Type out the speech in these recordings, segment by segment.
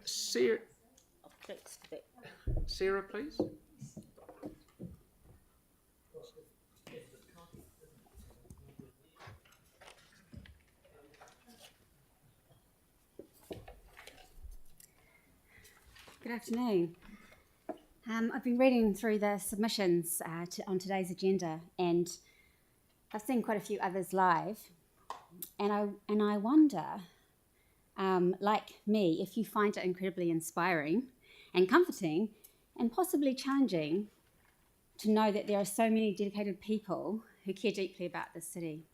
Sarah, please. Good afternoon. I've been reading through the submissions on today's agenda, and I've seen quite a few others live, and I wonder, like me, if you find it incredibly inspiring and comforting and possibly challenging to know that there are so many dedicated people who care deeply about this city.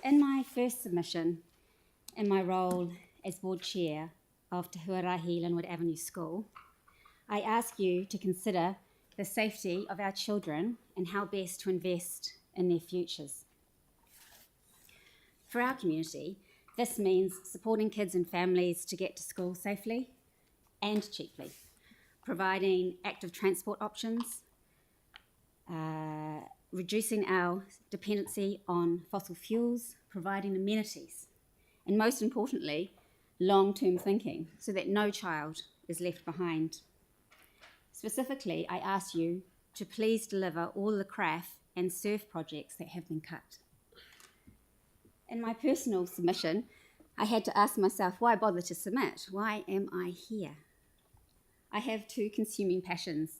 In my first submission, in my role as board chair of Te Huarahi Linwood Avenue School, I ask you to consider the safety of our children and how best to invest in their futures. For our community, this means supporting kids and families to get to school safely and cheaply, providing active transport options, reducing our dependency on fossil fuels, providing amenities, and most importantly, long-term thinking so that no child is left behind. Specifically, I ask you to please deliver all the craft and surf projects that have been cut. In my personal submission, I had to ask myself, why bother to submit? Why am I here? I have two consuming passions,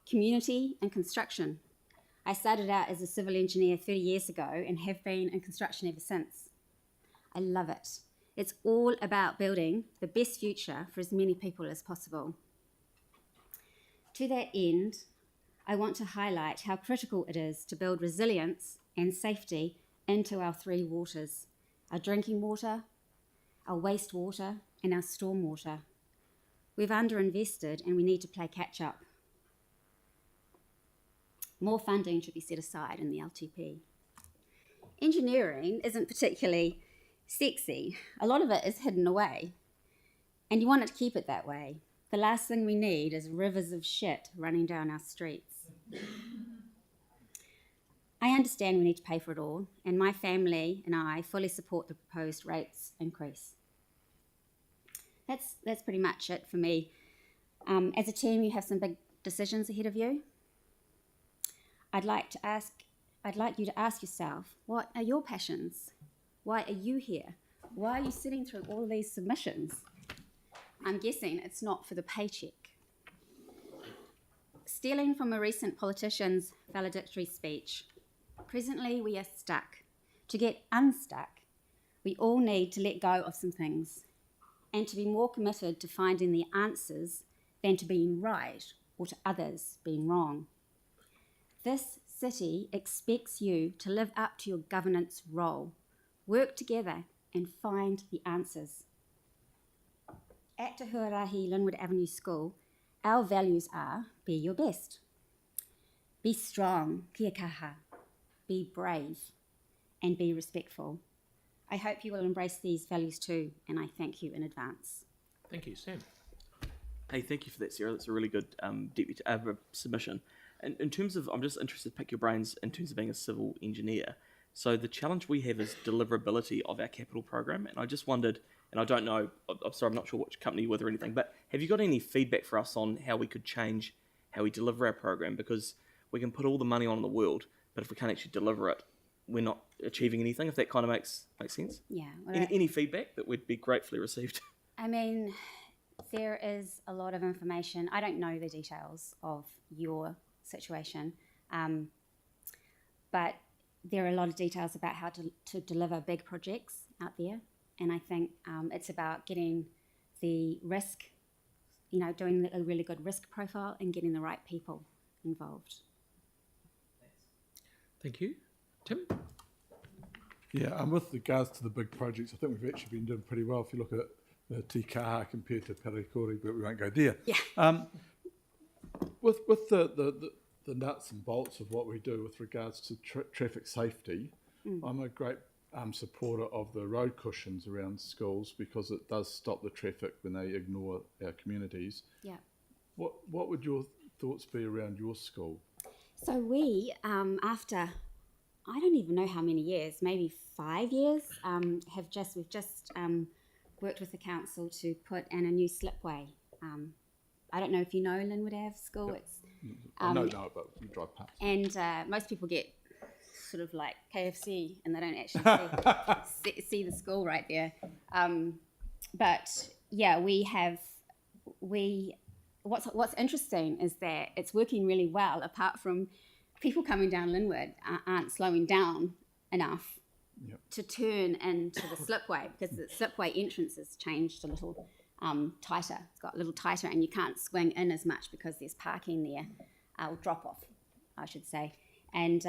community and construction. I started out as a civil engineer 30 years ago and have been in construction ever since. I love it. It's all about building the best future for as many people as possible. To that end, I want to highlight how critical it is to build resilience and safety into our three waters, our drinking water, our wastewater, and our stormwater. We've underinvested and we need to play catch up. More funding should be set aside in the LTP. Engineering isn't particularly sexy. A lot of it is hidden away, and you want it to keep it that way. The last thing we need is rivers of shit running down our streets. I understand we need to pay for it all, and my family and I fully support the proposed rates increase. That's pretty much it for me. As a team, you have some big decisions ahead of you. I'd like you to ask yourself, what are your passions? Why are you here? Why are you sitting through all of these submissions? I'm guessing it's not for the paycheck. Stealing from a recent politician's valedictory speech, presently we are stuck. To get unstuck, we all need to let go of some things and to be more committed to finding the answers than to being right or to others being wrong. This city expects you to live up to your governance role, work together and find the answers. At Te Huarahi Linwood Avenue School, our values are be your best, be strong, kia kaha, be brave, and be respectful. I hope you will embrace these values too, and I thank you in advance. Thank you, Sam. Hey, thank you for that, Sarah. That's a really good submission. And in terms of, I'm just interested to pick your brains in terms of being a civil engineer. So the challenge we have is deliverability of our capital program, and I just wondered, and I don't know, I'm sorry, I'm not sure which company you're with or anything, but have you got any feedback for us on how we could change how we deliver our program? Because we can put all the money on in the world, but if we can't actually deliver it, we're not achieving anything, if that kind of makes sense? Yeah. Any feedback that would be gratefully received? I mean, there is a lot of information. I don't know the details of your situation, but there are a lot of details about how to deliver big projects out there. And I think it's about getting the risk, doing a really good risk profile and getting the right people involved. Thank you. Tim? Yeah, with regards to the big projects, I think we've actually been doing pretty well. If you look at the Tikaha compared to Parakori, but we won't go there. Yeah. With the nuts and bolts of what we do with regards to traffic safety, I'm a great supporter of the road cushions around schools because it does stop the traffic when they ignore our communities. Yeah. What would your thoughts be around your school? So we, after I don't even know how many years, maybe 5 years, we've just worked with the council to put in a new slipway. I don't know if you know Linwood Ave School. Yep. It's I don't know, but you drive past. and most people get sort of like KFC and they don't actually see the school right there. But yeah, what's interesting is that it's working really well, apart from people coming down Linwood aren't slowing down enough to turn into the slipway, because the slipway entrance has changed a little tighter. It's got a little tighter and you can't swing in as much because there's parking there, or drop off, I should say. And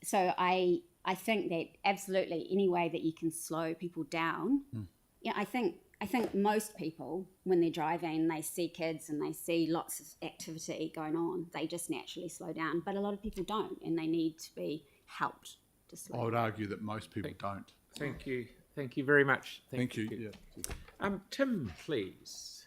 so I think that absolutely any way that you can slow people down, I think most people, when they're driving, they see kids and they see lots of activity going on, they just naturally slow down. But a lot of people don't, and they need to be helped to slow I down. would argue that most people don't. Thank you. Thank you very much. Thank you. Yeah. Tim, please.